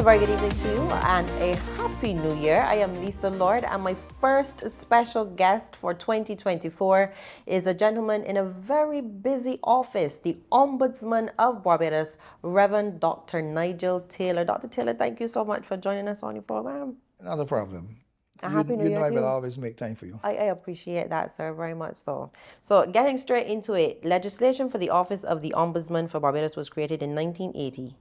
very good evening to you and a happy new year. I am Lisa Lord, and my first special guest for 2024 is a gentleman in a very busy office, the Ombudsman of Barbados, Reverend Dr. Nigel Taylor. Dr. Taylor, thank you so much for joining us on your program. Not a problem. A happy new year I to will you. always make time for you. I appreciate that, sir, very much so. So, getting straight into it, legislation for the Office of the Ombudsman for Barbados was created in 1980.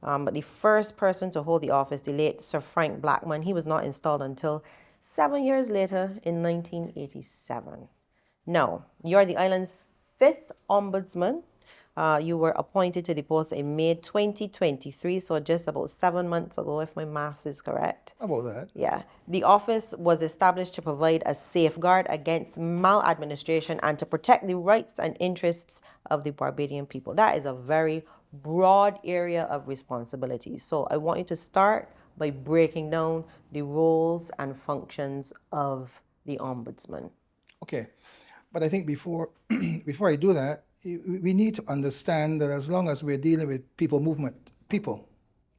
But the first person to hold the office, the late Sir Frank Blackman, he was not installed until 7 years later in 1987. Now, you're the island's fifth ombudsman. You were appointed to the post in May 2023, so just about 7 months ago, if my maths is correct. About that. Yeah. The office was established to provide a safeguard against maladministration and to protect the rights and interests of the Barbadian people. That is a very broad area of responsibility. So I want you to start by breaking down the roles and functions of the ombudsman. Okay. But I think before I do that, we need to understand that as long as we're dealing with people movement, people,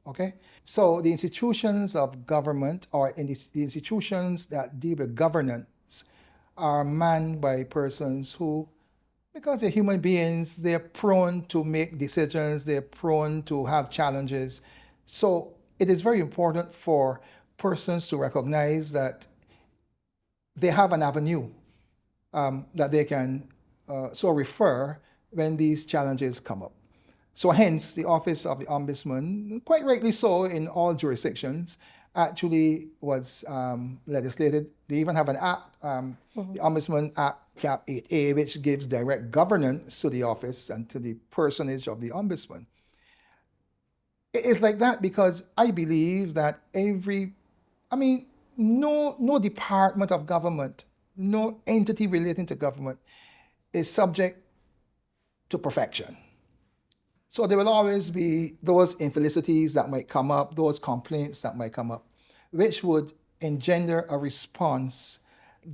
okay? So the institutions of government or in the institutions that deal with governance are manned by persons who, because they're human beings, they're prone to make decisions, they're prone to have challenges. So it is very important for persons to recognize that they have an avenue that they can so refer when these challenges come up. So hence, the Office of the Ombudsman, quite rightly so in all jurisdictions, actually was legislated. They even have an act, the Ombudsman Act Cap 8A, which gives direct governance to the office and to the personage of the Ombudsman. It is like that because I believe that no department of government, no entity relating to government is subject to perfection. So there will always be those infelicities that might come up, those complaints that might come up, which would engender a response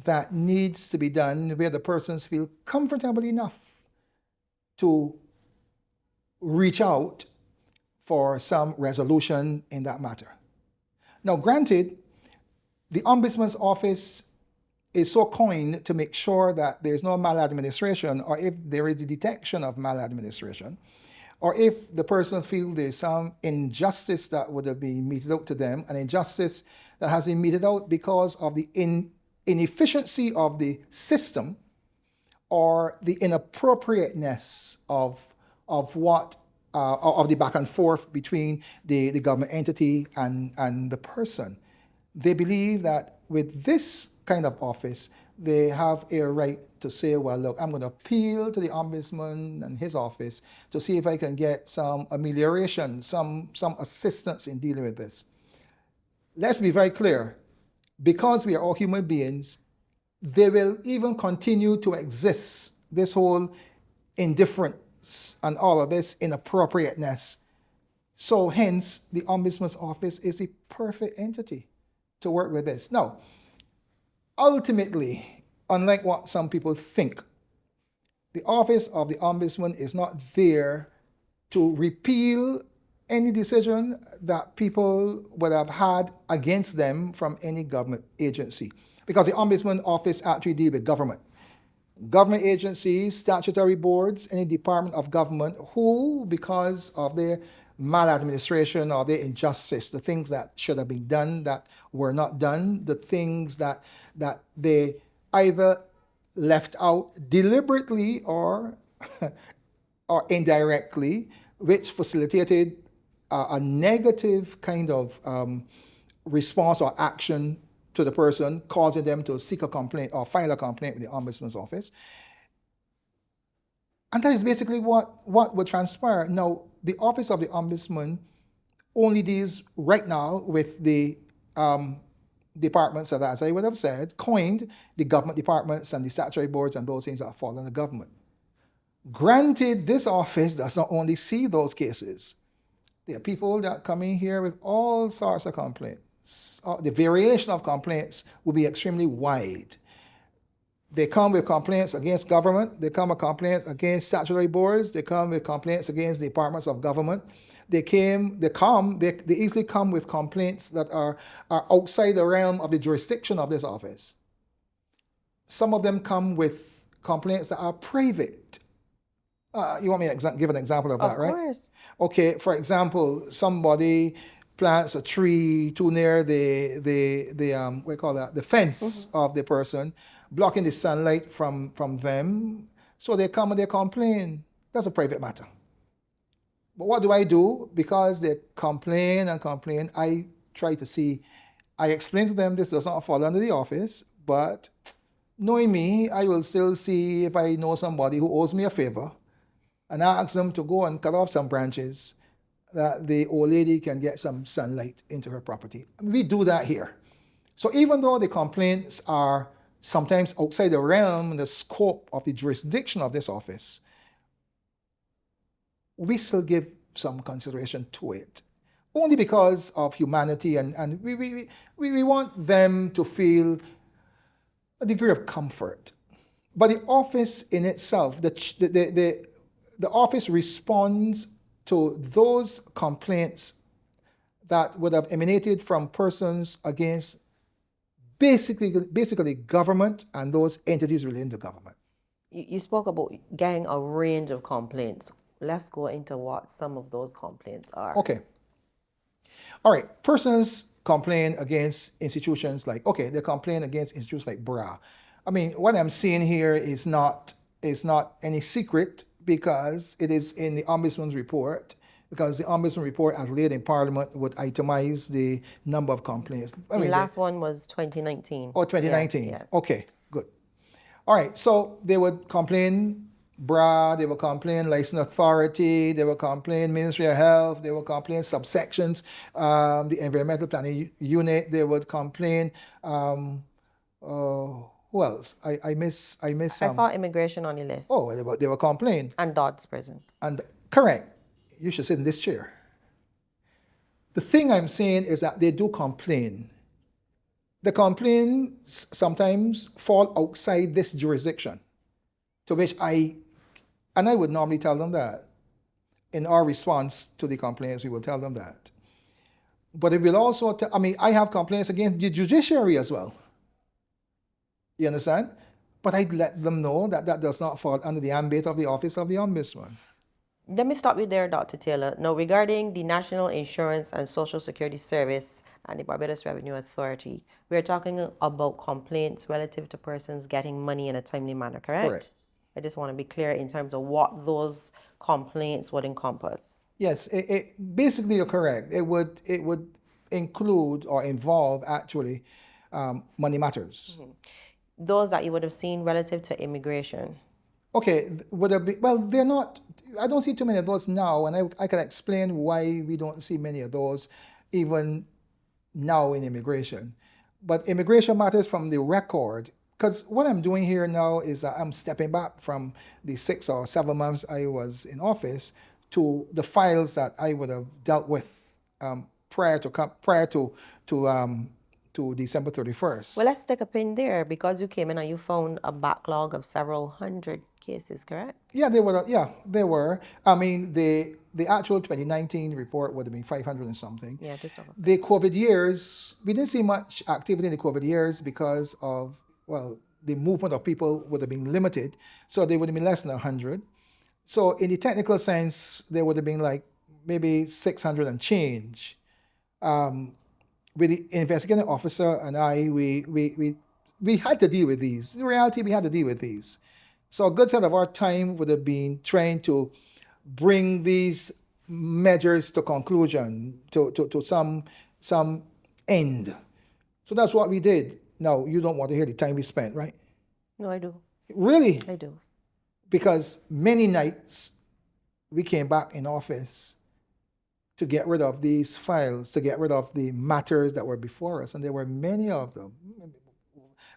that needs to be done where the persons feel comfortable enough to reach out for some resolution in that matter. Now, granted, the Ombudsman's office is so coined to make sure that there's no maladministration, or if there is a detection of maladministration, or if the person feels there's some injustice that would have been meted out to them, an injustice that has been meted out because of the inefficiency of the system or the inappropriateness of the back and forth between the government entity and the person. They believe that with this kind of office, they have a right to say, well, look, I'm going to appeal to the Ombudsman and his office to see if I can get some amelioration, some assistance in dealing with this. Let's be very clear. Because we are all human beings, they will even continue to exist, this whole indifference and all of this inappropriateness. So hence, the Ombudsman's office is a perfect entity to work with this. Now, ultimately, unlike what some people think, the Office of the Ombudsman is not there to repeal any decision that people would have had against them from any government agency. Because the Ombudsman office actually deals with government. Government agencies, statutory boards, any department of government who, because of their maladministration or their injustice, the things that should have been done that were not done, the things that they either left out deliberately or indirectly, which facilitated a negative kind of response or action to the person, causing them to seek a complaint or file a complaint with the Ombudsman's office. And that is basically what would transpire. Now, the Office of the Ombudsman only deals right now with the departments that, as I would have said, coined the government departments and the statutory boards and those things that fall under government. Granted, this office does not only see those cases. There are people that come in here with all sorts of complaints. The variation of complaints will be extremely wide. They come with complaints against government. They come with complaints against statutory boards. They come with complaints against departments of government. they easily come with complaints that are outside the realm of the jurisdiction of this office. Some of them come with complaints that are private. You want me to give an example of that, right? Of course. Okay, for example, somebody plants a tree too near the what do you call that, the fence of the person, blocking the sunlight from them. So they come and they complain. That's a private matter. But what do I do? Because they complain and complain, I try to see, I explain to them this does not fall under the office, but knowing me, I will still see if I know somebody who owes me a favor and ask them to go and cut off some branches that the old lady can get some sunlight into her property. We do that here. So even though the complaints are sometimes outside the realm and the scope of the jurisdiction of this office, we still give some consideration to it, only because of humanity, and we want them to feel a degree of comfort. But the office in itself, the office responds to those complaints that would have emanated from persons against basically government and those entities relating to government. You spoke about getting a range of complaints. Let's go into what some of those complaints are. Okay. All right. Persons complain against institutions like, they complain against institutions like BRA. I mean, what I'm seeing here is not any secret, because it is in the Ombudsman's report, because the Ombudsman report as laid in Parliament would itemize the number of complaints. The last one was 2019. Oh, 2019. Yeah, yes. Okay, good. All right, so they would complain BRA, they would complain Licensing Authority, they would complain Ministry of Health, they would complain subsections, the Environmental Planning Unit, they would complain, who else? I miss I saw immigration on your list. Oh, they were complaining. And Dodds Prison. And correct. You should sit in this chair. The thing I'm saying is that they do complain. The complaints sometimes fall outside this jurisdiction, to which I would normally tell them that. In our response to the complaints, we will tell them that. But it will also, I have complaints against the judiciary as well. You understand? But I'd let them know that that does not fall under the ambit of the Office of the Ombudsman. Let me stop you there, Dr. Taylor. Now, regarding the National Insurance and Social Security Service and the Barbados Revenue Authority, we're talking about complaints relative to persons getting money in a timely manner, correct? Correct. I just want to be clear in terms of what those complaints would encompass. Yes, basically you're correct. It would include or involve actually money matters. Mm-hmm. Those that you would have seen relative to immigration. Okay, they're not, I don't see too many of those now, and I can explain why we don't see many of those even now in immigration. But immigration matters from the record, because what I'm doing here now is that I'm stepping back from the 6 or 7 months I was in office to the files that I would have dealt with prior to December 31st. Well, let's take a pin there, because you came in and you found a backlog of several hundred cases, correct? Yeah, they were. I mean, the actual 2019 report would have been 500 and something. Yeah, just over. The COVID years, we didn't see much activity in the COVID years because of, the movement of people would have been limited. So they would have been less than 100. So in the technical sense, there would have been like maybe 600 and change. With the investigating officer and I, we had to deal with these. In reality, we had to deal with these. So a good set of our time would have been trying to bring these measures to conclusion, to some end. So that's what we did. Now, you don't want to hear the time we spent, right? No, I do. Really? I do. Because many nights we came back in office to get rid of these files, to get rid of the matters that were before us, and there were many of them.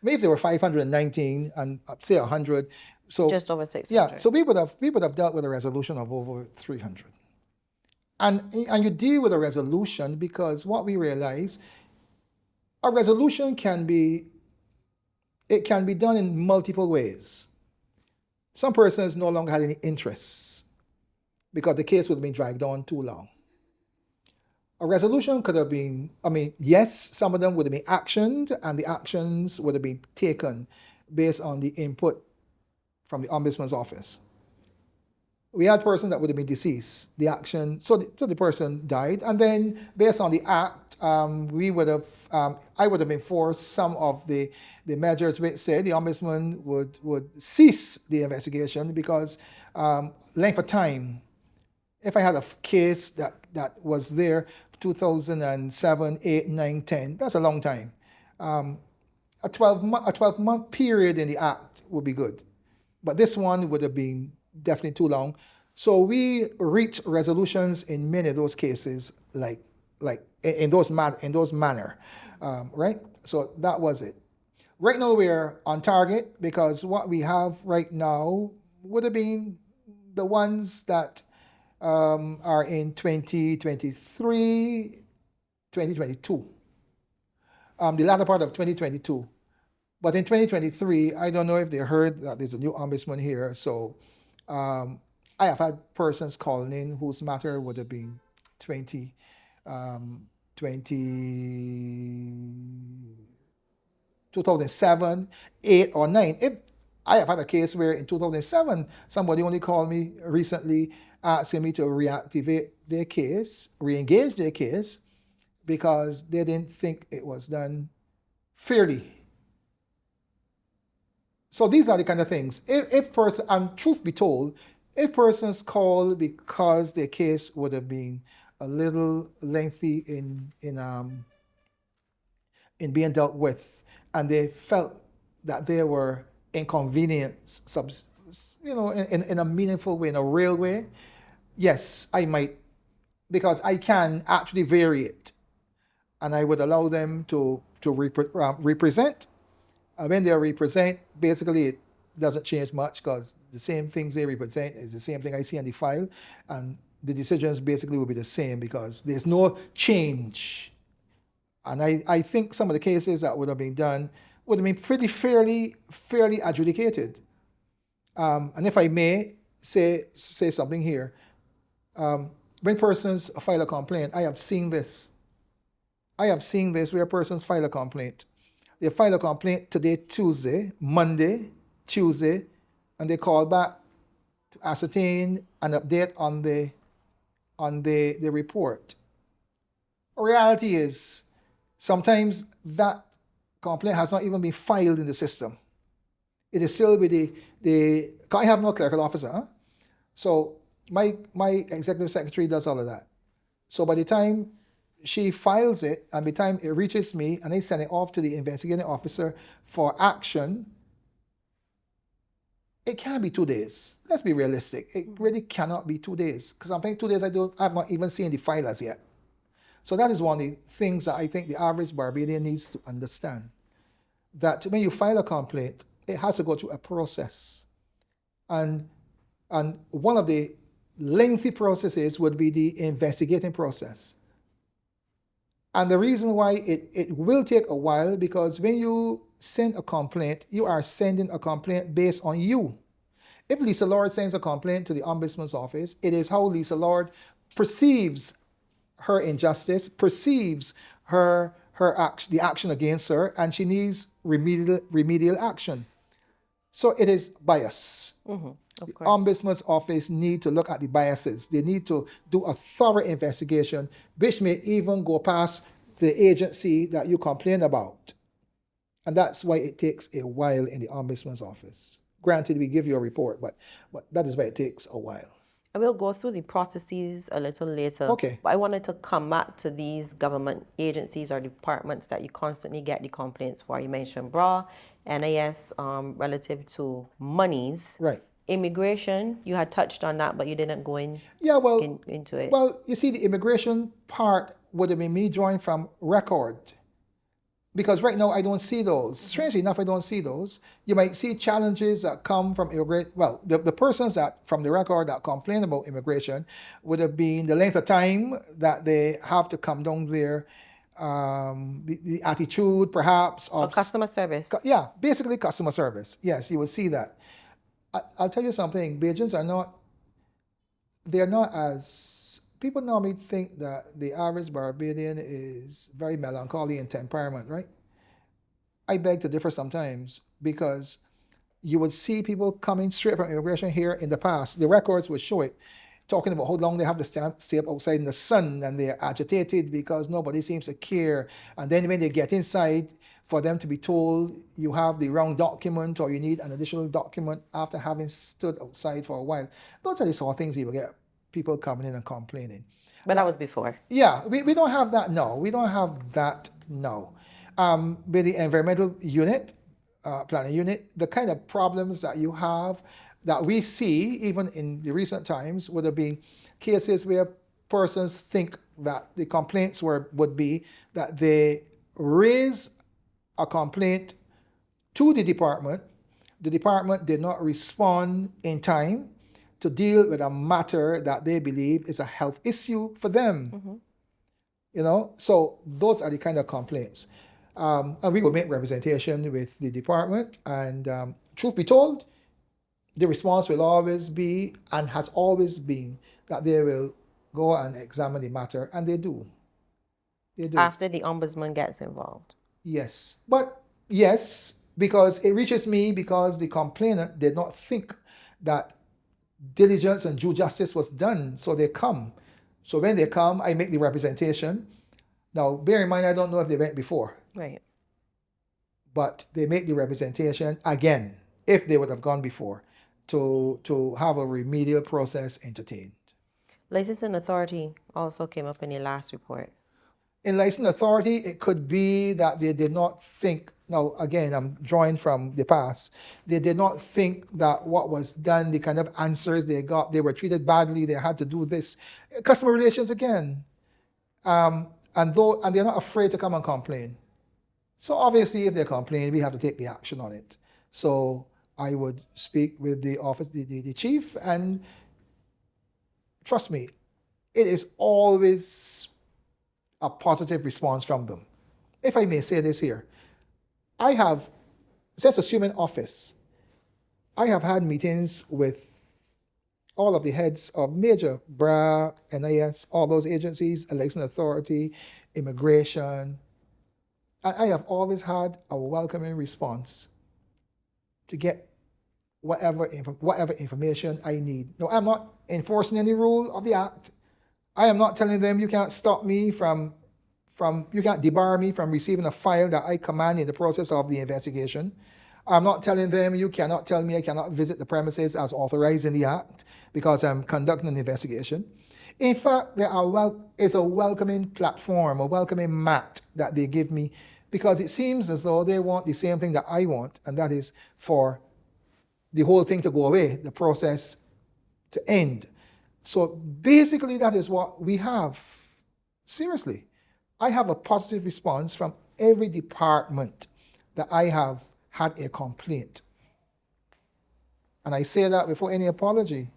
Maybe there were 519 and say 100. So just over 600. Yeah, so we would have dealt with a resolution of over 300. And you deal with a resolution because what we realize, a resolution can be done in multiple ways. Some persons no longer had any interests because the case would have been dragged on too long. A resolution could have been, I mean, yes, some of them would have been actioned, and the actions would have been taken based on the input from the Ombudsman's office. We had a person that would have been deceased. The action, so the person died, and then based on the act, we would have, I would have enforced some of the measures which said the ombudsman would cease the investigation because length of time. If I had a case that was there 2007, 8, 9, 10, that's a long time. A 12-month period in the act would be good, but this one would have been definitely too long. So we reached resolutions in many of those cases, like in those manner, right? So that was it. Right now we're on target because what we have right now would have been the ones that are in 2023, 2022, the latter part of 2022. But in 2023, I don't know if they heard that there's a new ombudsman here. So I have had persons calling in whose matter would have been 2007, 8, or 9. If I have had a case where in 2007, somebody only called me recently asking me to reactivate their case, re-engage their case, because they didn't think it was done fairly. So these are the kind of things. If person, and truth be told, if persons call because their case would have been a little lengthy in being dealt with, and they felt that they were inconvenienced, in a meaningful way, in a real way, yes, I might, because I can actually vary it, and I would allow them to represent. When they represent, basically it doesn't change much because the same things they represent is the same thing I see on the file, and the decisions basically will be the same because there's no change. And I think some of the cases that would have been done would have been pretty fairly adjudicated. And if I may say something here, when persons file a complaint, I have seen this where persons file a complaint. They file a complaint today, Monday, Tuesday, and they call back to ascertain an update on the report. Reality is, sometimes that complaint has not even been filed in the system. It is still with I have no clerical officer, huh? So my executive secretary does all of that. So by the time she files it, and by the time it reaches me, and I send it off to the investigating officer for action, it can't be 2 days. Let's be realistic. It really cannot be 2 days. Because I'm thinking 2 days, I've not even seen the file as yet. So that is one of the things that I think the average Barbadian needs to understand. That when you file a complaint, it has to go through a process. And one of the lengthy processes would be the investigating process. And the reason why it will take a while, because when you send a complaint, you are sending a complaint based on you. If Lisa Lord sends a complaint to the Ombudsman's office, it is how Lisa Lord perceives her injustice, perceives the action against her, and she needs remedial action. So it is bias. Mm-hmm. The Ombudsman's office need to look at the biases. They need to do a thorough investigation, which may even go past the agency that you complain about. And that's why it takes a while in the Ombudsman's office. Granted, we give you a report, but that is why it takes a while. I will go through the processes a little later. Okay. But I wanted to come back to these government agencies or departments that you constantly get the complaints for. You mentioned BRA, NIS, relative to monies. Right. Immigration, you had touched on that, but you didn't go into it. Well, you see, the immigration part would have been me drawing from record. Because right now I don't see those. Strangely enough, I don't see those. You might see challenges that come from immigration. Well, the persons that from the record that complain about immigration would have been the length of time that they have to come down there, the attitude perhaps of customer service. Yeah, basically customer service. Yes, you will see that. I'll tell you something. Bajans are not as people normally think that the average Barbadian is very melancholy and temperament, right? I beg to differ sometimes because you would see people coming straight from immigration here in the past. The records would show it, talking about how long they have to stay up outside in the sun and they're agitated because nobody seems to care. And then when they get inside, for them to be told you have the wrong document or you need an additional document after having stood outside for a while. Those are the sort of things you will get people coming in and complaining. But that was before. Yeah, we don't have that now. We don't have that now. With the environmental unit, planning unit, the kind of problems that you have that we see even in the recent times would have been cases where persons think that the complaints would be that they raise a complaint to the department did not respond in time to deal with a matter that they believe is a health issue for them. You know, so those are the kind of complaints. And we will make representation with the department. And truth be told, the response will always be and has always been that they will go and examine the matter, and they do. They do. After the ombudsman gets involved. Yes. But yes, because it reaches me because the complainant did not think that diligence and due justice was done. So they come. So when they come, I make the representation. Now, bear in mind, I don't know if they went before. Right. But they make the representation again, if they would have gone before, to have a remedial process entertained. Licensing authority also came up in your last report. In licensing authority, it could be that they did not think, now again, I'm drawing from the past, they did not think that what was done, the kind of answers they got, they were treated badly, they had to do this. Customer relations again. And they're not afraid to come and complain. So obviously, if they complain, we have to take the action on it. So I would speak with the office, the chief, and trust me, it is always a positive response from them. If I may say this here, I have, since assuming office, I have had meetings with all of the heads of major BRA, NIS, all those agencies, election authority, immigration, and I have always had a welcoming response to get whatever information I need. No, I'm not enforcing any rule of the act. I am not telling them you can't stop me from you can't debar me from receiving a file that I command in the process of the investigation. I'm not telling them you cannot tell me I cannot visit the premises as authorized in the act because I'm conducting an investigation. In fact, it's a welcoming platform, a welcoming mat that they give me because it seems as though they want the same thing that I want, and that is for the whole thing to go away, the process to end. So basically, that is what we have. Seriously, I have a positive response from every department that I have had a complaint. And I say that before any apology.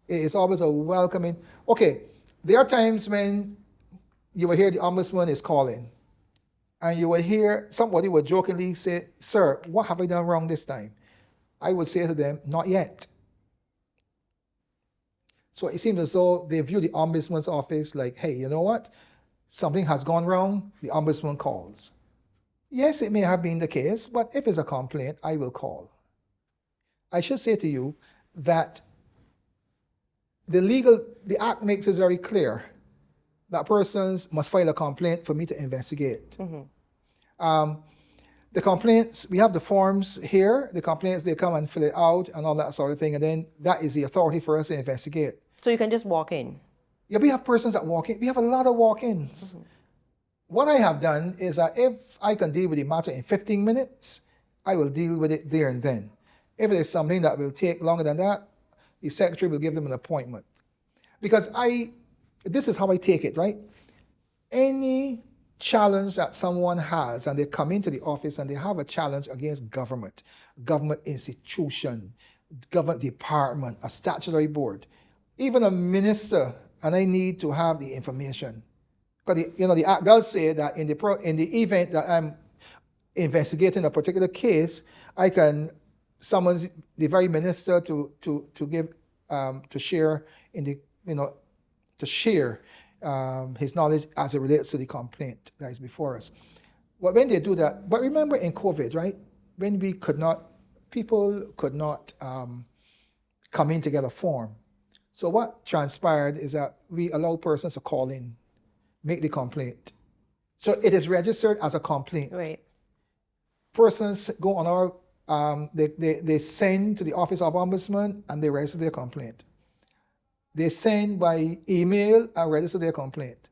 It is always a welcoming. Okay, there are times when you will hear the ombudsman is calling, and you will hear somebody will jokingly say, "Sir, what have I done wrong this time?" I would say to them, "Not yet." So it seems as though they view the ombudsman's office like, hey, you know what? Something has gone wrong, the ombudsman calls. Yes, it may have been the case, but if it's a complaint, I will call. I should say to you that the act makes it very clear that persons must file a complaint for me to investigate. The complaints, we have the forms here, the complaints, they come and fill it out and all that sort of thing, and then that is the authority for us to investigate. So you can just walk in? Yeah, we have persons that walk in. We have a lot of walk-ins. What I have done is that if I can deal with the matter in 15 minutes, I will deal with it there and then. If it is something that will take longer than that, the secretary will give them an appointment. Because this is how I take it, right? Any challenge that someone has and they come into the office and they have a challenge against government institution, government department, a statutory board, even a minister, and I need to have the information. Because the act does say that in the event that I'm investigating a particular case, I can summons the very minister to share in the to share his knowledge as it relates to the complaint that is before us. But when they do that, but remember in COVID, right? When people could not come in to get a form. So what transpired is that we allow persons to call in, make the complaint. So it is registered as a complaint. Right. Persons go on our, they send to the Office of Ombudsman and they register their complaint. They send by email and register their complaint.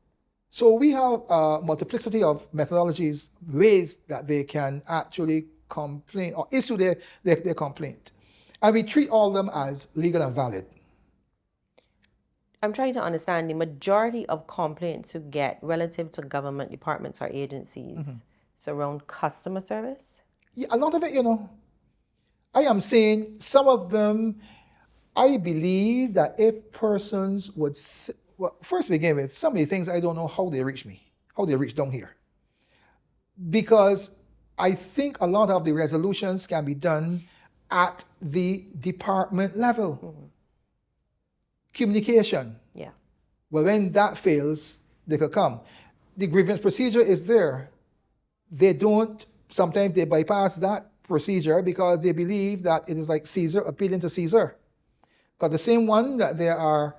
So we have a multiplicity of methodologies, ways that they can actually complain or issue their complaint. And we treat all of them as legal and valid. I'm trying to understand the majority of complaints you get relative to government departments or agencies surround customer service. Yeah, a lot of it, I am saying some of them, I believe that if persons would, well, first begin with, some of the things I don't know how they reach me, how they reach down here. Because I think a lot of the resolutions can be done at the department level. Communication. Yeah. Well, when that fails, they could come. The grievance procedure is there. Sometimes they bypass that procedure because they believe that it is like Caesar appealing to Caesar. Because the same one that they are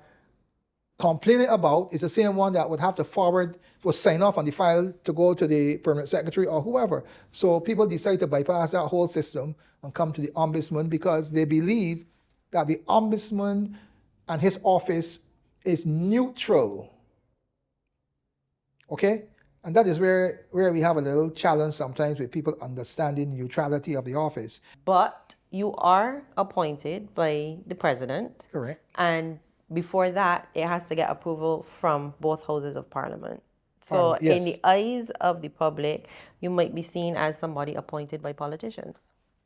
complaining about is the same one that would have to sign off on the file to go to the permanent secretary or whoever. So people decide to bypass that whole system and come to the ombudsman because they believe that the ombudsman and his office is neutral. Okay? And that is where we have a little challenge sometimes with people understanding neutrality of the office. But you are appointed by the president. Correct. And before that, it has to get approval from both houses of parliament. So Yes. in the eyes of the public, you might be seen as somebody appointed by politicians.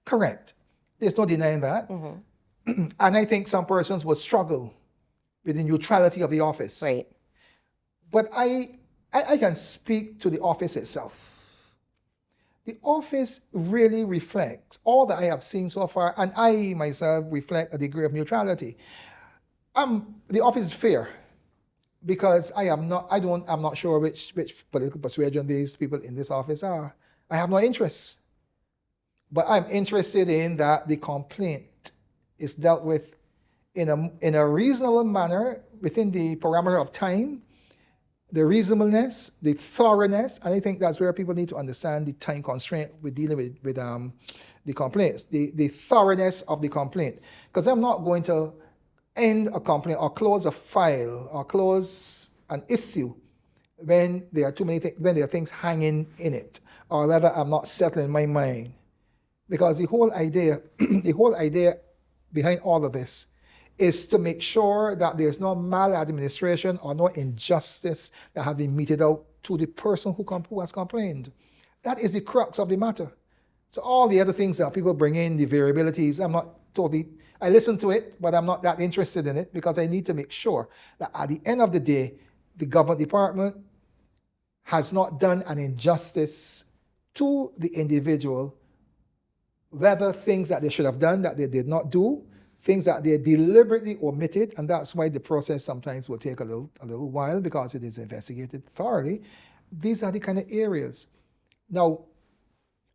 Correct. There's no denying that. And I think some persons will struggle with the neutrality of the office. Right. But I can speak to the office itself. The office really reflects all that I have seen so far, and I myself reflect a degree of neutrality. The office is fair because I'm not sure which political persuasion these people in this office are. I have no interest. But I'm interested in that the complaint is dealt with in a reasonable manner within the parameter of time, the reasonableness, the thoroughness, and I think that's where people need to understand the time constraint with dealing with the complaints, the thoroughness of the complaint. Because I'm not going to end a complaint or close a file or close an issue when there are when there are things hanging in it, or whether I'm not settling my mind. Because the whole idea behind all of this is to make sure that there's no maladministration or no injustice that has been meted out to the person who has complained. That is the crux of the matter. So all the other things that people bring in, the variabilities, I listen to it, but I'm not that interested in it because I need to make sure that at the end of the day, the government department has not done an injustice to the individual, whether things that they should have done that they did not do, things that they deliberately omitted, and that's why the process sometimes will take a little while because it is investigated thoroughly. These are the kind of areas. Now,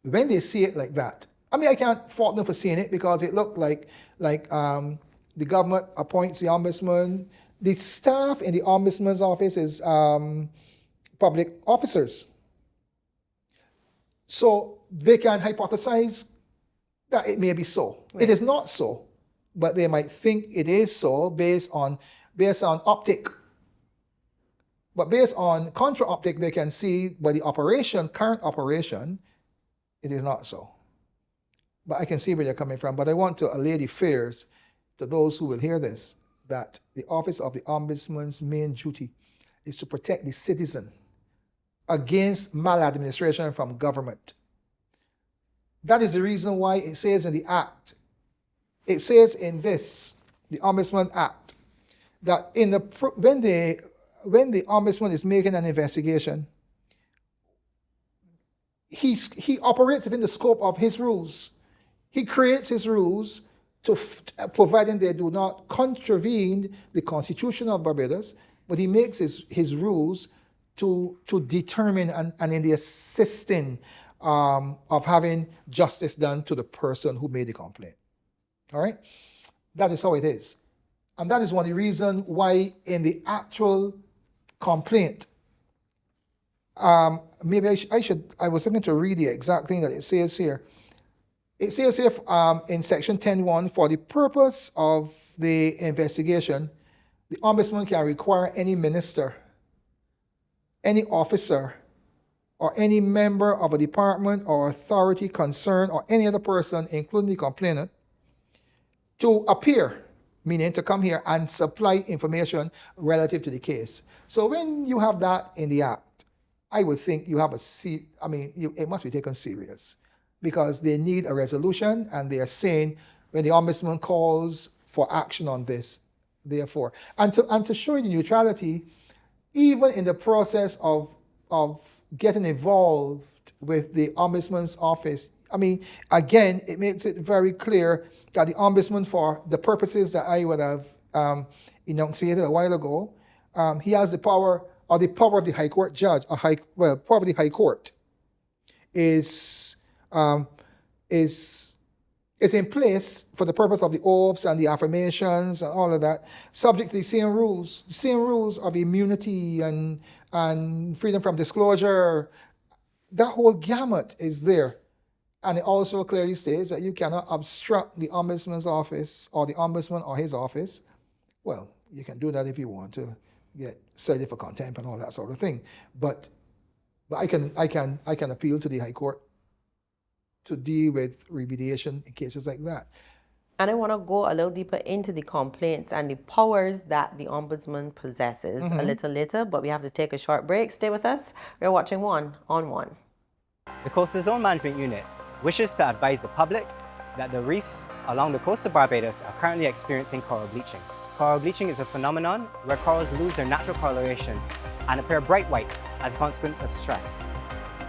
when they see it like that, I can't fault them for seeing it because it looked like the government appoints the ombudsman. The staff in the ombudsman's office is public officers. So they can hypothesize that it may be so. Right. It is not so, but they might think it is so based on optic. But based on contra optic, they can see by the current operation, it is not so. But I can see where you're coming from. But I want to allay the fears to those who will hear this, that the office of the ombudsman's main duty is to protect the citizen against maladministration from government. That is the reason why it says in the Act, it says in the Ombudsman Act, that when the Ombudsman is making an investigation, he operates within the scope of his rules. He creates his rules providing they do not contravene the Constitution of Barbados, but he makes his rules to determine and in the assisting of having justice done to the person who made the complaint. All right? That is how it is. And that is one of the reasons why in the actual complaint, maybe I was looking to read the exact thing that it says here. It says here in section 10.1, for the purpose of the investigation, the Ombudsman can require any minister, any officer, or any member of a department or authority concerned, or any other person, including the complainant, to appear, meaning to come here and supply information relative to the case. So when you have that in the act, I would think you have it must be taken serious, because they need a resolution, and they are saying when the Ombudsman calls for action on this, therefore. And to show you the neutrality, even in the process of getting involved with the Ombudsman's office, again, it makes it very clear that the Ombudsman, for the purposes that I would have enunciated a while ago, he has the power, or the power of the High Court judge, power of the High Court is in place for the purpose of the oaths and the affirmations and all of that, subject to the same rules of immunity and freedom from disclosure. That whole gamut is there. And it also clearly states that you cannot obstruct the Ombudsman's office or the Ombudsman or his office. Well, you can do that if you want to get cited for contempt and all that sort of thing. But I can appeal to the High Court to deal with remediation in cases like that. And I want to go a little deeper into the complaints and the powers that the Ombudsman possesses a little later, but we have to take a short break. Stay with us. We're watching One on One. The Coastal Zone Management Unit wishes to advise the public that the reefs along the coast of Barbados are currently experiencing coral bleaching. Coral bleaching is a phenomenon where corals lose their natural coloration and appear bright white as a consequence of stress.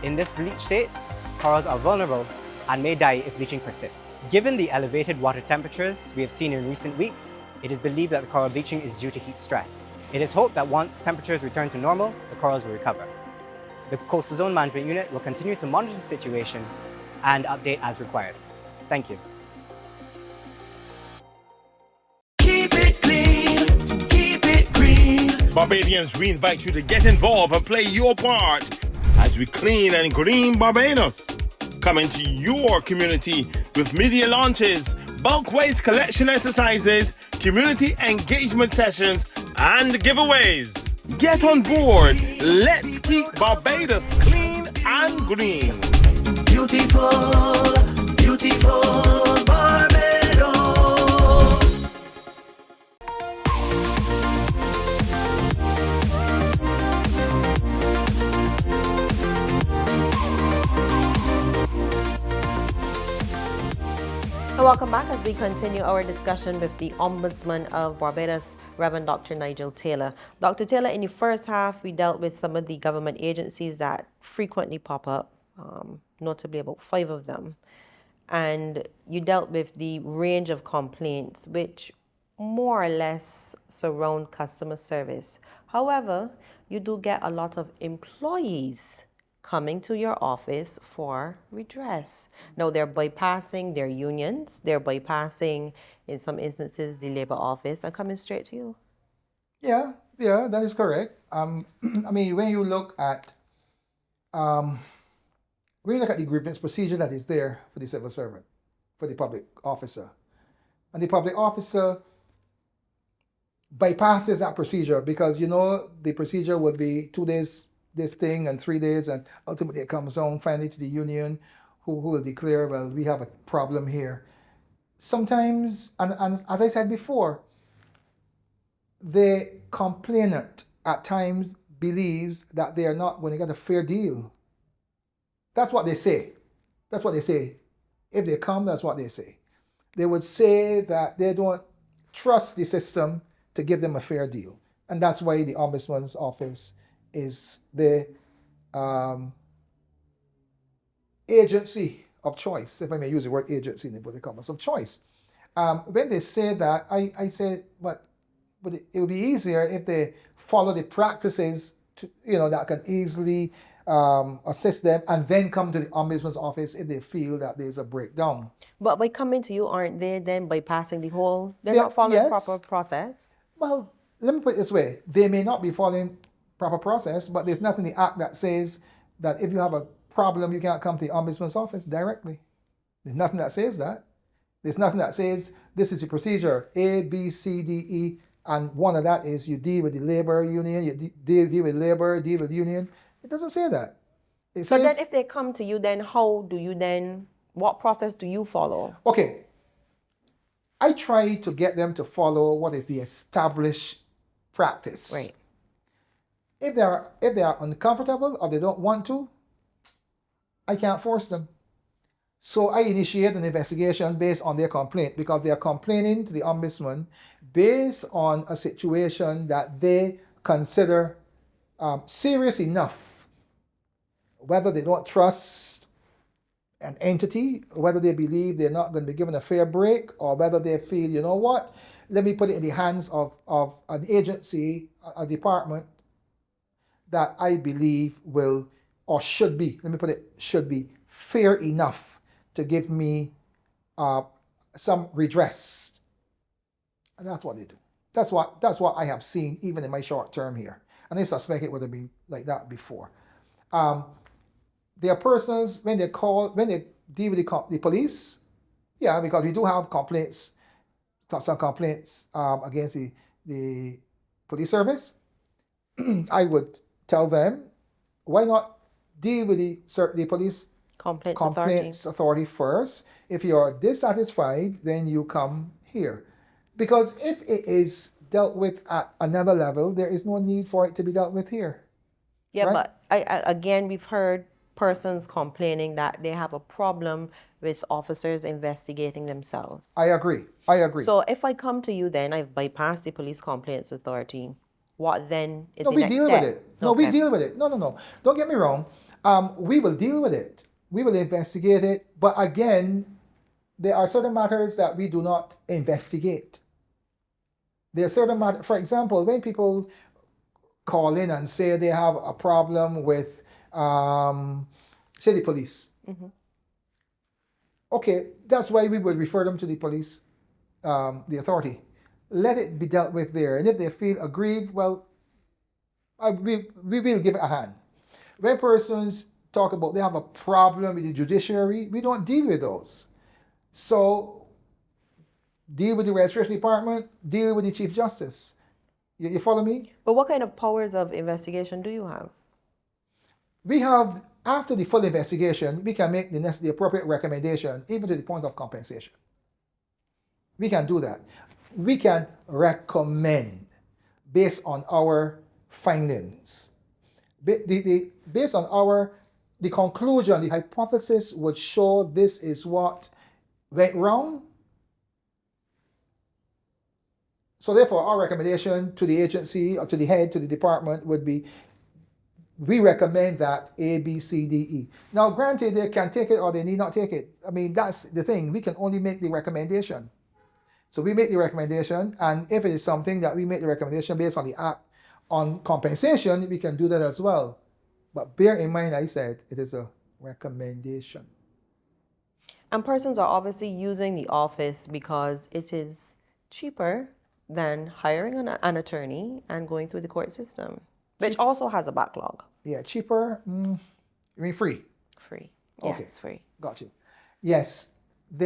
In this bleached state, corals are vulnerable and may die if bleaching persists. Given the elevated water temperatures we have seen in recent weeks, it is believed that the coral bleaching is due to heat stress. It is hoped that once temperatures return to normal, the corals will recover. The Coastal Zone Management Unit will continue to monitor the situation and update as required. Thank you. Keep it clean, keep it green. Barbadians, we invite you to get involved and play your part as we clean and green Barbados. Come into your community with media launches, bulk waste collection exercises, community engagement sessions, and giveaways. Get on board. Let's keep Barbados clean and green. Beautiful, beautiful Barbados. Welcome back as we continue our discussion with the Ombudsman of Barbados, Reverend Dr. Nigel Taylor. Dr. Taylor, in the first half, we dealt with some of the government agencies that frequently pop up, notably about 5 of them. And you dealt with the range of complaints, which more or less surround customer service. However, you do get a lot of employees coming to your office for redress. Now, they're bypassing their unions, they're bypassing, in some instances, the labor office and coming straight to you. Yeah, that is correct. When you look at the grievance procedure that is there for the civil servant, for the public officer, and the public officer bypasses that procedure because the procedure would be 2 days this thing and 3 days, and ultimately it comes down finally to the union who will declare, well, we have a problem here. Sometimes, and as I said before, the complainant at times believes that they are not going to get a fair deal. That's what they say. That's what they say. If they come, that's what they say. They would say that they don't trust the system to give them a fair deal. And that's why the Ombudsman's office is the agency of choice, if I may use the word agency in inverted commas, of choice. When they say that, I say, but but it would be easier if they follow the practices to, that can easily assist them, and then come to the Ombudsman's office if they feel that there's a breakdown. But by coming to you, aren't they then bypassing the whole? They're Yeah, not following yes. proper process. Well, let me put it this way. They may not be following proper process, but there's nothing in the act that says that if you have a problem, you can't come to the Ombudsman's office directly. There's nothing that says that. There's nothing that says this is the procedure, A, B, C, D, E, and one of that is you deal with the labor union, you deal with labor, deal with union. It doesn't say that. It So says, then if they come to you, then how do you then, what process do you follow? okay, I try to get them to follow what is the established practice. Right. If they are uncomfortable or they don't want to, I can't force them. So I initiate an investigation based on their complaint, because they are complaining to the Ombudsman based on a situation that they consider serious enough. Whether they don't trust an entity, whether they believe they're not going to be given a fair break, or whether they feel, you know what, let me put it in the hands of an agency, a department that I believe will, or should be, let me put it, should be fair enough to give me some redress. And that's what they do. That's what I have seen even in my short term here. And I suspect it would have been like that before. There are persons, when they deal with the police, yeah, because we do have complaints, some complaints against the police service, I would tell them, why not deal with the police Complaints authority first. If you're dissatisfied, then you come here. Because if it is dealt with at another level, there is no need for it to be dealt with here. Yeah, Right? but again, we've heard persons complaining that they have a problem with officers investigating themselves. I agree. So if I come to you, then I've bypassed the police complaints authority. What then is No, the we next deal step? with it. No, we Okay. deal with it. No. Don't get me wrong. We will deal with it. We will investigate it. But again, there are certain matters that we do not investigate. There are certain matters, for example, when people call in and say they have a problem with, say, the police. Mm-hmm. Okay, that's why we would refer them to the police, the authority. Let it be dealt with there. And if they feel aggrieved, well, we will give it a hand. When persons talk about they have a problem with the judiciary, we don't deal with those. So deal with the registration department, deal with the Chief Justice. You follow me? But what kind of powers of investigation do you have? We have, after the full investigation, we can make the appropriate recommendation, even to the point of compensation. We can do that. We can recommend based on our findings. Based on the conclusion, the hypothesis would show this is what went wrong. So therefore, our recommendation to the agency or to the head, to the department would be, we recommend that A, B, C, D, E. Now, granted, they can take it or they need not take it. I mean, that's the thing. We can only make the recommendation. So we make the recommendation, and if it is something that we make the recommendation based on the act on compensation, we can do that as well. But bear in mind, I said it is a recommendation. And persons are obviously using the office because it is cheaper than hiring an attorney and going through the court system, which also has a backlog. Yeah, cheaper. You mean free? Free. Okay. Yes, free. Got you. Yes,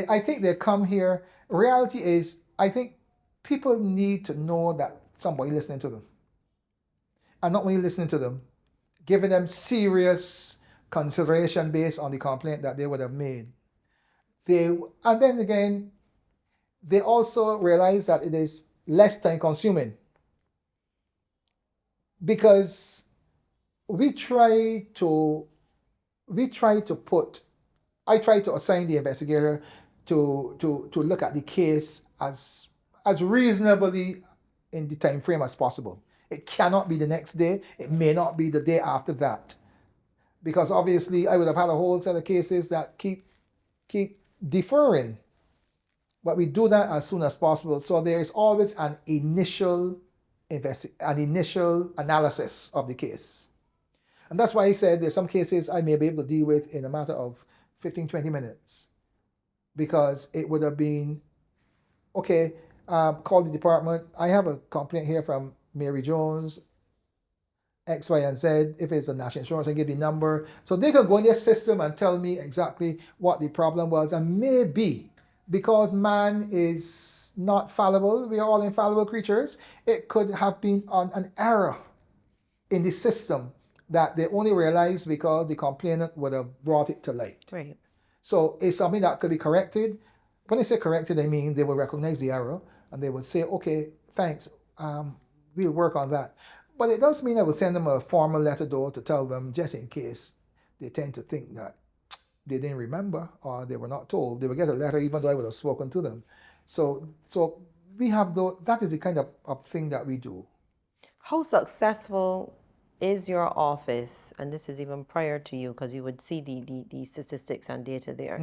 I think they come here. Reality is, I think people need to know that somebody listening to them. And not only listening to them, giving them serious consideration based on the complaint that they would have made. And then again, they also realize that it is less time consuming. Because I try to assign the investigator to look at the case as reasonably in the time frame as possible. It cannot be the next day. It may not be the day after that. Because obviously I would have had a whole set of cases that keep deferring. But we do that as soon as possible. So there is always an initial an initial analysis of the case. And that's why I said there's some cases I may be able to deal with in a matter of 15, 20 minutes. Because it would have been, okay, call the department. I have a complaint here from Mary Jones, X, Y, and Z. If it's a national insurance, I give the number. So they can go in their system and tell me exactly what the problem was. And maybe because man is not fallible, we are all infallible creatures, it could have been on an error in the system that they only realized because the complainant would have brought it to light. Right. So it's something that could be corrected. When I say corrected, I mean they will recognize the error and they would say, okay, thanks, we'll work on that. But it does mean I will send them a formal letter though to tell them, just in case they tend to think that they didn't remember or they were not told. They will get a letter even though I would have spoken to them. So we have that is the kind of thing that we do. How successful is your office, and this is even prior to you because you would see the statistics and data there,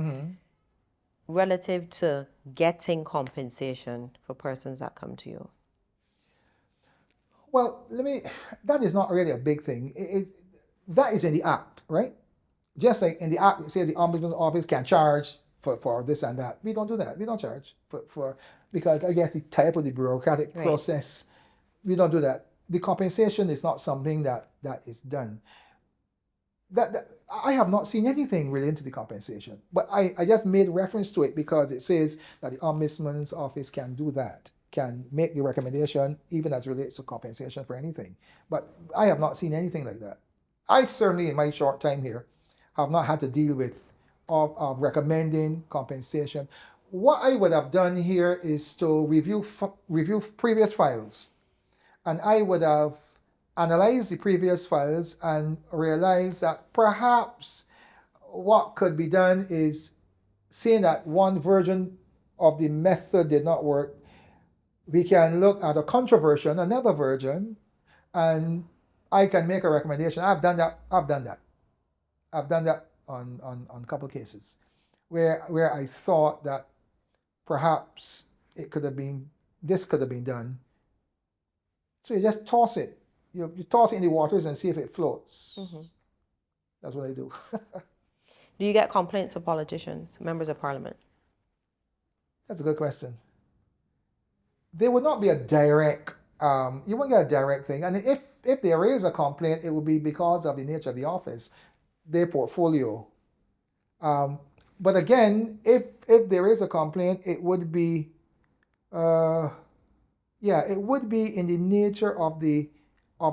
relative to getting compensation for persons that come to you? Well, that is not really a big thing. That is in the Act, right? Just like in the Act, it says the Ombudsman's office can charge for this and that. We don't do that. We don't charge for because I guess the type of the bureaucratic process, we don't do that. The compensation is not something that is done. That I have not seen anything related to the compensation, but I just made reference to it because it says that the Ombudsman's office can do that, can make the recommendation even as relates to compensation for anything. But I have not seen anything like that. I certainly, in my short time here, have not had to deal with of recommending compensation. What I would have done here is to review previous files. And I would have analyzed the previous files and realized that perhaps what could be done is, seeing that one version of the method did not work, we can look at a controversial, another version, and I can make a recommendation. I've done that on a couple of cases where I thought that perhaps this could have been done. So you just toss it. You toss it in the waters and see if it floats. That's what I do. Do you get complaints from politicians, members of parliament? That's a good question. There would not be a direct, you won't get a direct thing. And if there is a complaint, it will be because of the nature of the office, their portfolio. But again, if there is a complaint, it would be, it would be in the nature of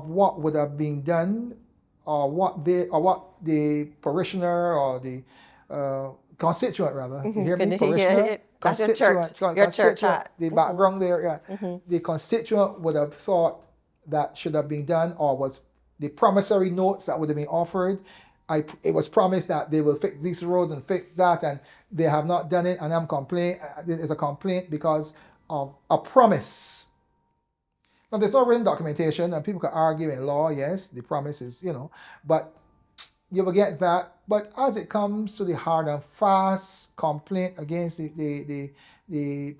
what would have been done, or what the parishioner or the constituent rather. You hear me? Parishioner, constituent, your church hat. The background there, the constituent would have thought that should have been done, or was the promissory notes that would have been offered. It was promised that they will fix these roads and fix that, and they have not done it, and there's a complaint because of a promise. Now, there's no written documentation, and people can argue in law, yes, the promise is, but you will get that. But as it comes to the hard and fast complaint against the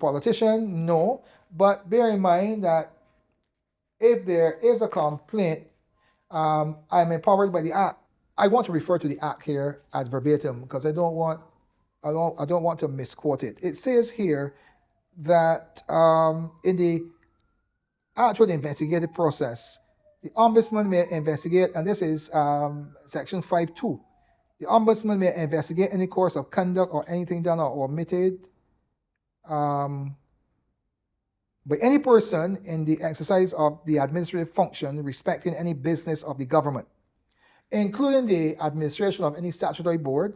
politician, no. But bear in mind that if there is a complaint, I'm empowered by the Act. I want to refer to the Act here ad verbatim because I don't want to misquote it. It says here that in the actual investigative process, the Ombudsman may investigate, and this is section 5.2. The Ombudsman may investigate any course of conduct or anything done or omitted by any person in the exercise of the administrative function respecting any business of the government, including the administration of any statutory board,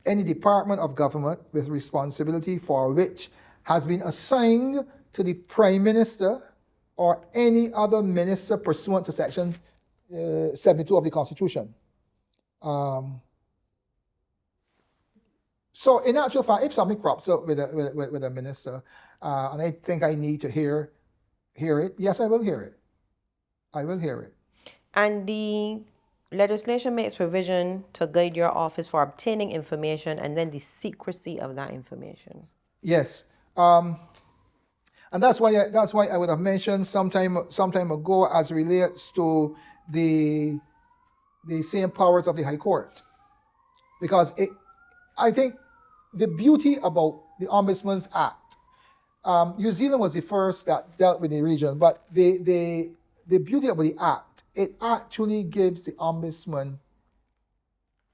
any department of government with responsibility for which has been assigned to the Prime Minister or any other minister pursuant to section 72 of the Constitution. So in actual fact, if something crops up with a minister, and I think I need to hear it, yes, I will hear it. I will hear it. And the legislation makes provision to guide your office for obtaining information and then the secrecy of that information. Yes. And that's why I would have mentioned sometime ago as relates to the same powers of the High Court. Because I think the beauty about the Ombudsman's Act, New Zealand was the first that dealt with the region, but the beauty of the Act, it actually gives the Ombudsman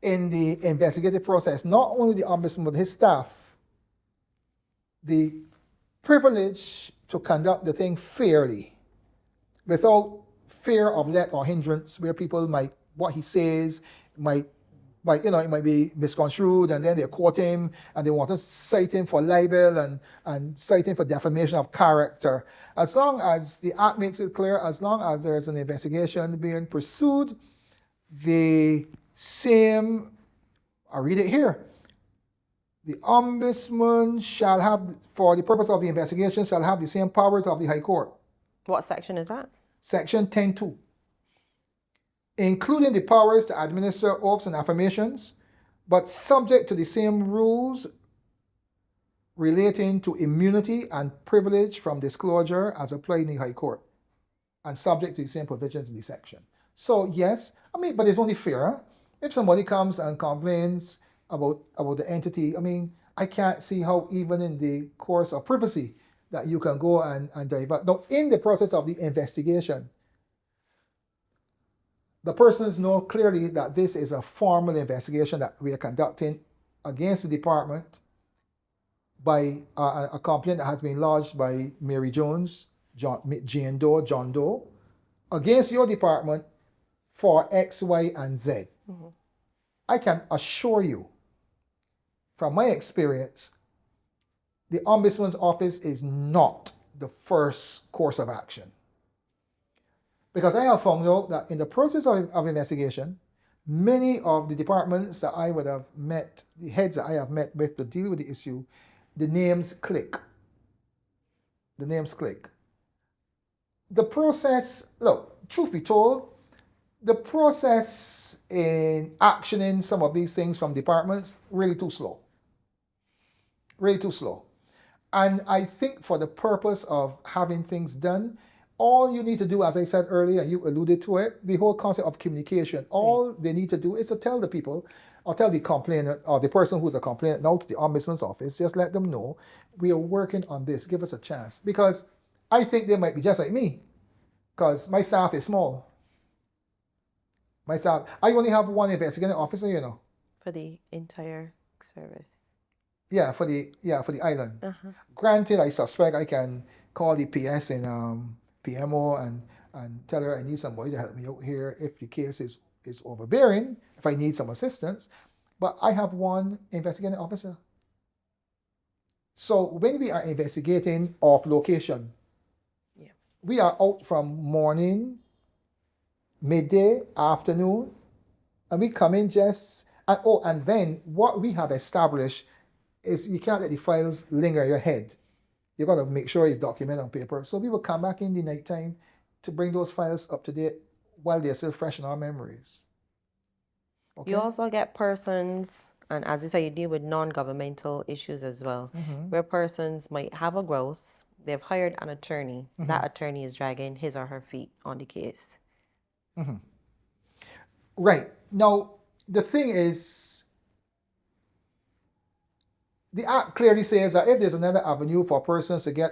in the investigative process, not only the Ombudsman but his staff, the privilege to conduct the thing fairly, without fear of let or hindrance, where people might, what he says might it might be misconstrued, and then they quote him and they want to cite him for libel and cite him for defamation of character. As long as the Act makes it clear, as long as there's an investigation being pursued, the same, I read it here, the Ombudsman shall have, for the purpose of the investigation, shall have the same powers of the High Court. What section is that? Section 10.2. Including the powers to administer oaths and affirmations, but subject to the same rules relating to immunity and privilege from disclosure as applied in the High Court, and subject to the same provisions in the section. So yes, I mean, but it's only fair. Huh? If somebody comes and complains about the entity, I mean, I can't see how even in the course of privacy that you can go and divert. Now, in the process of the investigation, the persons know clearly that this is a formal investigation that we are conducting against the department by a complaint that has been lodged by Mary Jones, Jane Doe, John Doe, against your department for X, Y, and Z. Mm-hmm. I can assure you, from my experience, the Ombudsman's office is not the first course of action. Because I have found out that in the process of investigation, many of the departments that I would have met, the heads that I have met with to deal with the issue, the names click. The names click. The process, look, truth be told, the process in actioning some of these things from departments, really too slow. Really too slow. And I think for the purpose of having things done, all you need to do, as I said earlier, and you alluded to it, the whole concept of communication, all they need to do is to tell the people, or tell the complainant, or the person who's a complainant now to the Ombudsman's office, just let them know, we are working on this, give us a chance. Because I think they might be just like me, because my staff is small. My staff, I only have one investigating officer, you know. For the entire service. Yeah, for the island. Uh-huh. Granted, I suspect I can call the PS in PMO and tell her I need somebody to help me out here if the case is overbearing, if I need some assistance. But I have one investigating officer. So when we are investigating off location, we are out from morning, midday, afternoon, and we come in and then what we have established is you can't let the files linger in your head. You've got to make sure it's documented on paper. So we will come back in the nighttime to bring those files up to date while they're still fresh in our memories. Okay? You also get persons, and as you say, you deal with non-governmental issues as well, where persons might have a grouse, they've hired an attorney, that attorney is dragging his or her feet on the case. Right. Now, the thing is, the Act clearly says that if there's another avenue for persons to get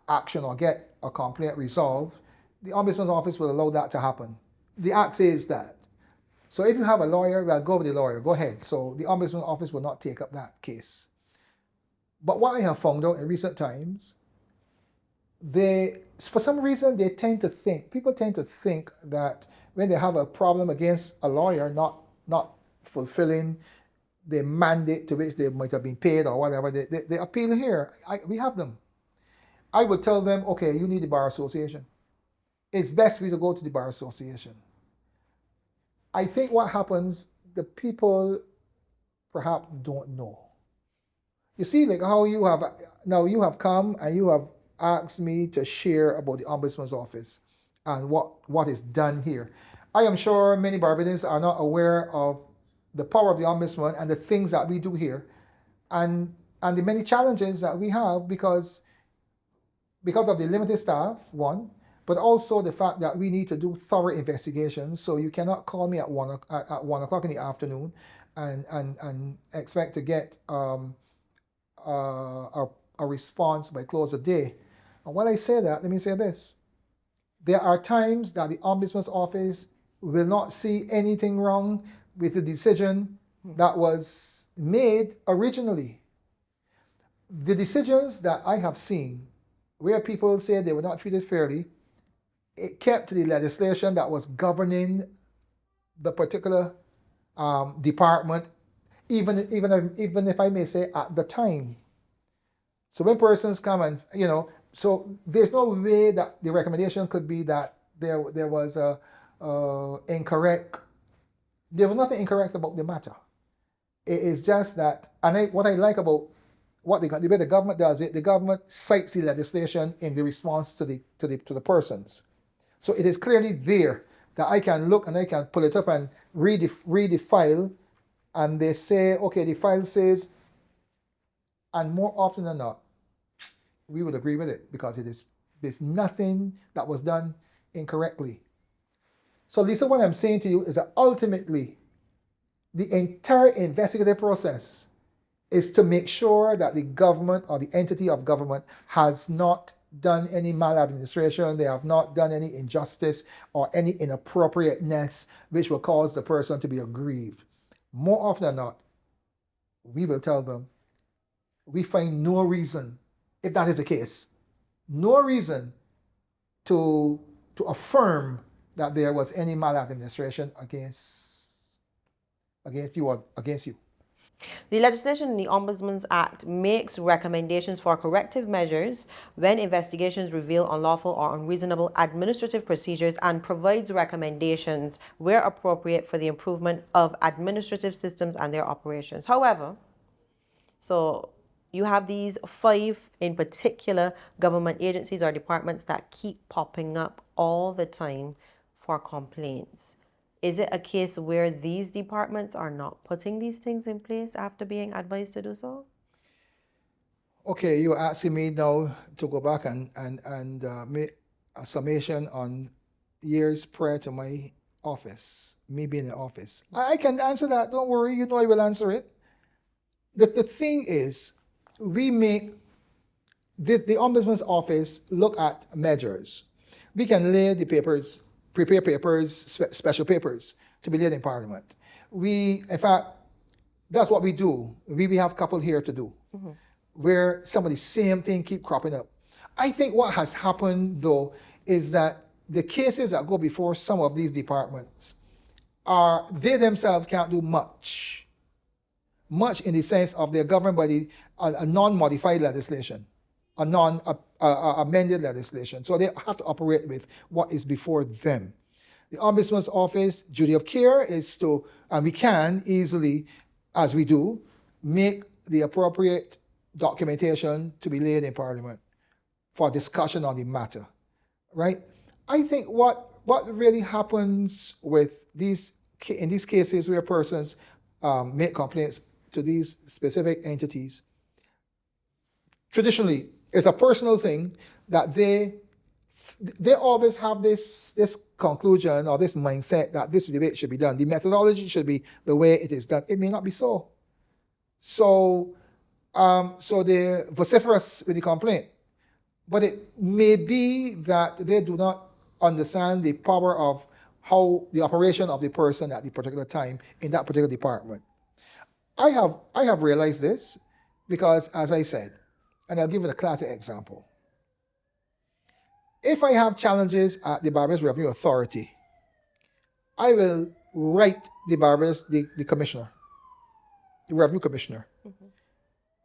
action or get a complaint resolved, the Ombudsman's office will allow that to happen. The Act says that. So if you have a lawyer, well, go with the lawyer, go ahead. So the Ombudsman's office will not take up that case. But what I have found out in recent times, for some reason, people tend to think that when they have a problem against a lawyer not fulfilling the mandate to which they might have been paid or whatever, they appeal here. We have them. I would tell them, okay, you need the Bar Association. It's best for you to go to the Bar Association. I think what happens, the people perhaps don't know. You see, like how you have come and you have asked me to share about the Ombudsman's office and what is done here. I am sure many Barbadians are not aware of the power of the Ombudsman and the things that we do here and the many challenges that we have, because because of the limited staff, one, but also the fact that we need to do thorough investigations. So you cannot call me at 1 o'clock in the afternoon and expect to get a response by close of day. And when I say that, let me say this. There are times that the Ombudsman's office will not see anything wrong with the decision that was made originally. The decisions that I have seen where people say they were not treated fairly, it kept to the legislation that was governing the particular department, even if I may say at the time. So when persons come and, so there's no way that the recommendation could be that there was incorrect. There was nothing incorrect about the matter. It is just that, and what I like about the way the government does it, the government cites the legislation in the response to the persons. So it is clearly there that I can look and I can pull it up and read the file, and they say, okay, the file says, and more often than not, we would agree with it because there's nothing that was done incorrectly. So Lisa, what I'm saying to you is that ultimately, the entire investigative process is to make sure that the government or the entity of government has not done any maladministration, they have not done any injustice or any inappropriateness which will cause the person to be aggrieved. More often than not, we will tell them, we find no reason, if that is the case, no reason to affirm that there was any maladministration against you or against you. The legislation in the Ombudsman's Act makes recommendations for corrective measures when investigations reveal unlawful or unreasonable administrative procedures and provides recommendations where appropriate for the improvement of administrative systems and their operations. However, so you have these 5 in particular government agencies or departments that keep popping up all the time for complaints. Is it a case where these departments are not putting these things in place after being advised to do so? Okay, you're asking me now to go back and make a summation on years prior to my office, me being in office. I can answer that, don't worry, you know I will answer it. The thing is, we make the Ombudsman's office look at measures. We can lay the papers, prepare papers, special papers to be laid in Parliament. In fact, that's what we do. We have a couple here to do, where some of the same thing keep cropping up. I think what has happened, though, is that the cases that go before some of these departments they themselves can't do much in the sense of they're governed by a non-modified legislation, a non-amended legislation. So they have to operate with what is before them. The Ombudsman's office, duty of care is to, and we can easily, as we do, make the appropriate documentation to be laid in Parliament for discussion on the matter, right? I think what really happens with in these cases where persons make complaints to these specific entities, traditionally, it's a personal thing that they always have this conclusion or this mindset that this is the way it should be done. The methodology should be the way it is done. It may not be so. So they're vociferous with the complaint. But it may be that they do not understand the power of how the operation of the person at the particular time in that particular department. I have realized this because, as I said, and I'll give it a classic example. If I have challenges at the Barbados Revenue Authority, I will write the commissioner, the revenue commissioner.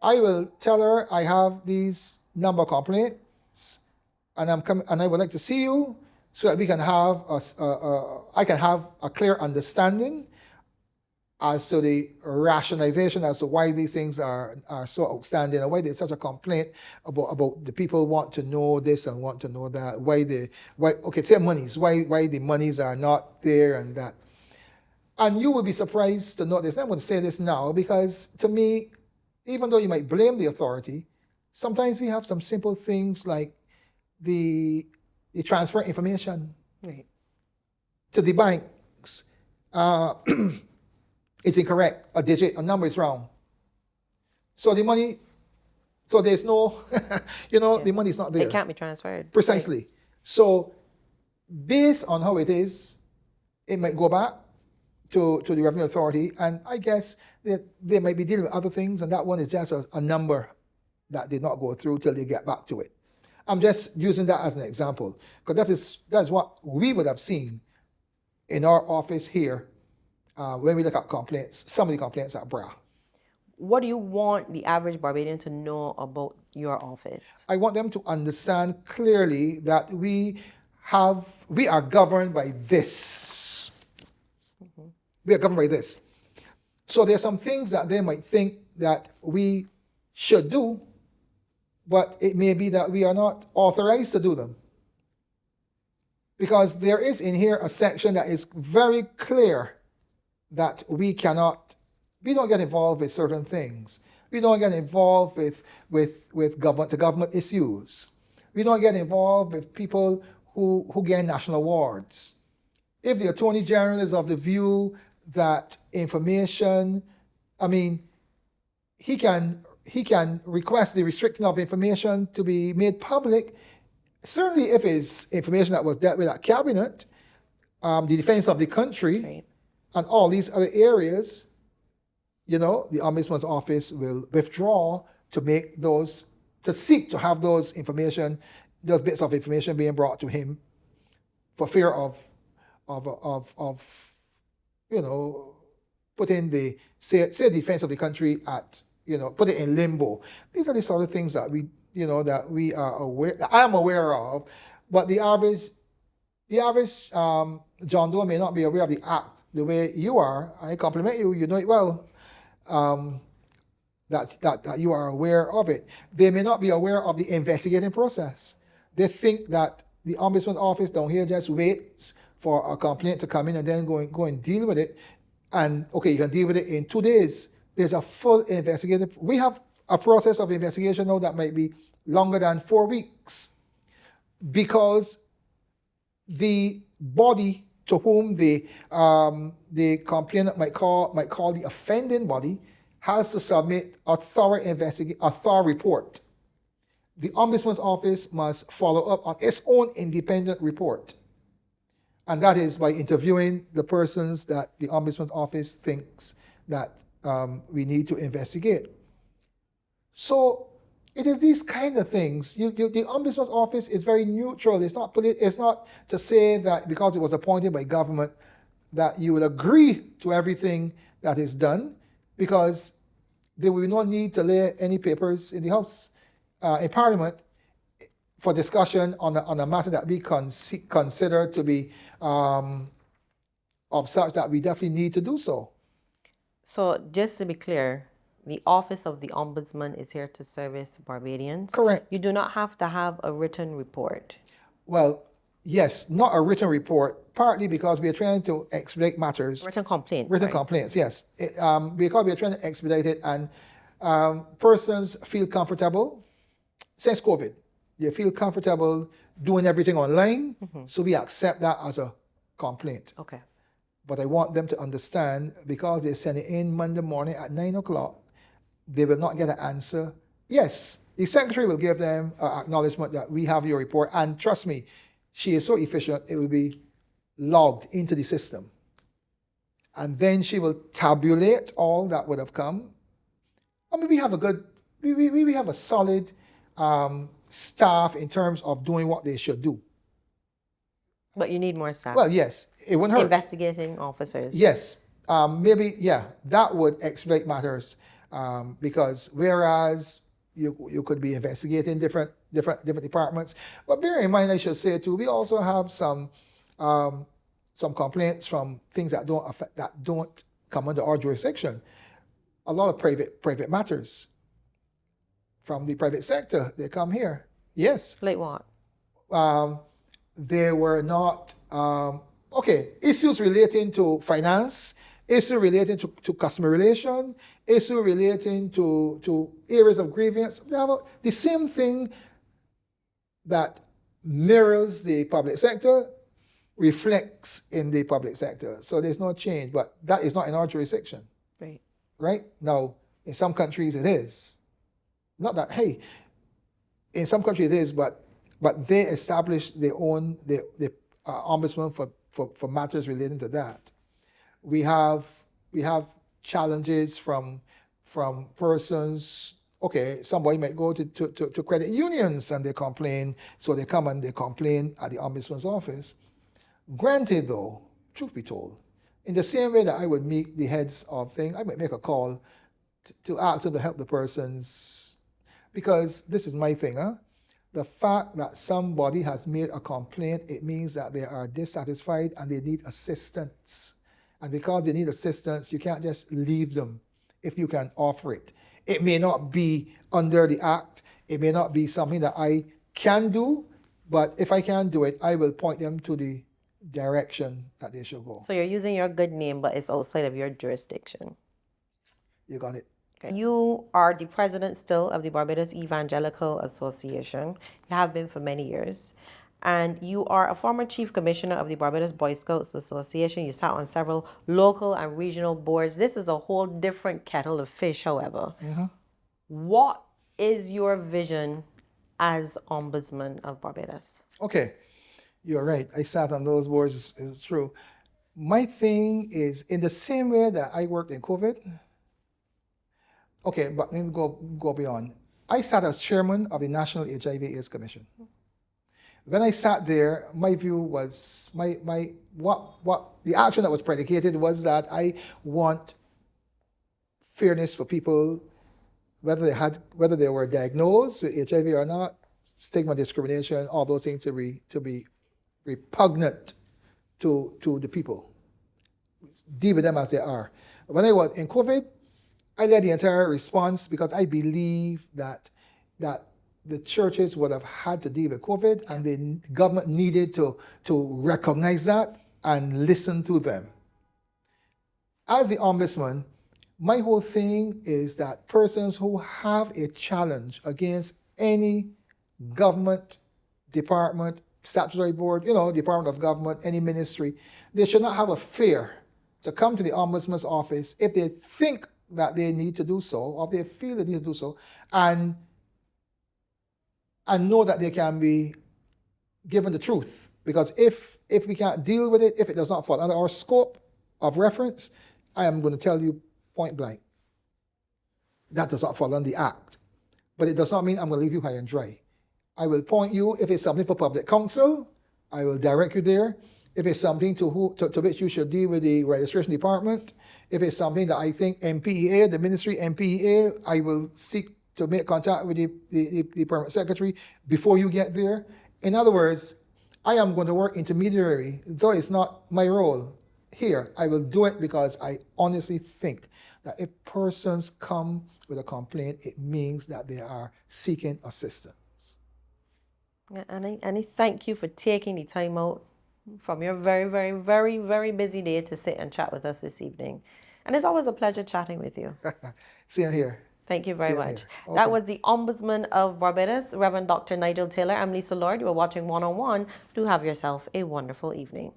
I will tell her I have these number of complaints, and I would like to see you so that we can have I can have a clear understanding as to the rationalization as to why these things are so outstanding and why there's such a complaint about the people want to know this and want to know that, why the monies are not there and that. And you will be surprised to know this. I'm going to say this now because to me, even though you might blame the authority, sometimes we have some simple things like the transfer information Right. to the banks, it's incorrect. A number is wrong. So the money, so there's no, the money is not there. It can't be transferred. Precisely. So based on how it is, it might go back to the Revenue Authority, and I guess that they might be dealing with other things, and that one is just a number that did not go through till they get back to it. I'm just using that as an example, because that is what we would have seen in our office here when we look at complaints, some of the complaints at BRA. What do you want the average Barbadian to know about your office? I want them to understand clearly that we are governed by this. We are governed by this. So there's some things that they might think that we should do, but it may be that we are not authorized to do them. Because there is in here a section that is very clear that we don't get involved with certain things. We don't get involved with government issues. We don't get involved with people who gain national awards. If the Attorney General is of the view that information, he can request the restriction of information to be made public. Certainly if it's information that was dealt with at Cabinet, the defense of the country, Right. and all these other areas, the Ombudsman's office will withdraw to seek to have those bits of information being brought to him for fear of putting the defense of the country at, put it in limbo. These are the sort of things that we are aware, I am aware of, but the average John Doe may not be aware of the act the way you are. I compliment you, you know it well, that you are aware of it. They may not be aware of the investigating process. They think that the Ombudsman office down here just waits for a complaint to come in and then go and deal with it. And okay, you can deal with it in 2 days. There's a full investigative. We have a process of investigation now that might be longer than 4 weeks, because the body to whom the complainant might call the offending body has to submit a thorough report. The Ombudsman's office must follow up on its own independent report. And that is by interviewing the persons that the Ombudsman's office thinks that we need to investigate. So it is these kind of things. The Ombudsman's office is very neutral. It's not to say that because it was appointed by government that you will agree to everything that is done, because there will be no need to lay any papers in the House, in Parliament, for discussion on a matter that we consider to be of such that we definitely need to do so. So just to be clear, the Office of the Ombudsman is here to service Barbadians. Correct. You do not have to have a written report. Well, yes, not a written report, partly because we are trying to expedite matters. Written complaint. Written right? complaints, yes. Because we are trying to expedite it, and persons feel comfortable, since COVID, they feel comfortable doing everything online, so we accept that as a complaint. Okay. But I want them to understand, because they send it in Monday morning at 9 o'clock, they will not get an answer. Yes, the secretary will give them an acknowledgement that we have your report, and trust me, she is so efficient, it will be logged into the system. And then she will tabulate all that would have come. We have we have a solid staff in terms of doing what they should do. But you need more staff. Well, yes, it wouldn't hurt. Investigating officers. Yes, maybe, yeah, that would expedite matters, because whereas you could be investigating different departments, but bear in mind, I should say too, we also have some complaints from things that don't come under our jurisdiction. A lot of private matters from the private sector, they come here. Yes. Like what? They were not, issues relating to finance, issue relating to customer relation, issue relating to areas of grievance. The same thing that mirrors the public sector, reflects in the public sector. So there's no change, but that is not in our jurisdiction, Right. right? Now, in some countries it is. Not that, hey, in some countries it is, but they establish their own, the ombudsman for matters relating to that. We have challenges from persons. Okay, somebody might go to credit unions and they complain, so they come and they complain at the ombudsman's office. Granted, though, truth be told, in the same way that I would meet the heads of things, I might make a call to ask them to help the persons, because this is my thing, huh? The fact that somebody has made a complaint, it means that they are dissatisfied and they need assistance. And because they need assistance, you can't just leave them if you can offer it. It may not be under the act. It may not be something that I can do, but if I can do it, I will point them to the direction that they should go. So you're using your good name, but it's outside of your jurisdiction. You got it. Okay. You are the president still of the Barbados Evangelical Association. You have been for many years. And you are a former chief commissioner of the Barbados Boy Scouts Association. You sat on several local and regional boards. This is a whole different kettle of fish, however. What is your vision as Ombudsman of Barbados? Okay, you're right. I sat on those boards, it's true. My thing is, in the same way that I worked in COVID, okay, but let me go beyond. I sat as chairman of the National HIV/AIDS Commission. When I sat there, my view was, what the action that was predicated was that I want fairness for people, whether they were diagnosed with HIV or not, stigma, discrimination, all those things to be repugnant to the people. Deal with them as they are. When I was in COVID, I led the entire response because I believe that the churches would have had to deal with COVID, and the government needed to recognize that and listen to them. As the ombudsman, my whole thing is that persons who have a challenge against any government, department, statutory board, Department of Government, any ministry, they should not have a fear to come to the ombudsman's office if they think that they need to do so, or they feel they need to do so, and know that they can be given the truth. Because if we can't deal with it, if it does not fall under our scope of reference, I am going to tell you point blank, that does not fall under the act. But it does not mean I'm going to leave you high and dry. I will point you, if it's something for public counsel, I will direct you there. If it's something to which you should deal with the registration department, if it's something that I think MPEA, the ministry MPEA, I will seek to make contact with the permanent secretary before you get there. In other words, I am going to work intermediary, though it's not my role here. I will do it because I honestly think that if persons come with a complaint, it means that they are seeking assistance. Yeah, and I thank you for taking the time out from your very, very, very, very busy day to sit and chat with us this evening. And it's always a pleasure chatting with you. Same here. Thank you very much. Okay. That was the Ombudsman of Barbados, Reverend Dr. Nigel Taylor. I'm Lisa Lord. You are watching One on One. Do have yourself a wonderful evening.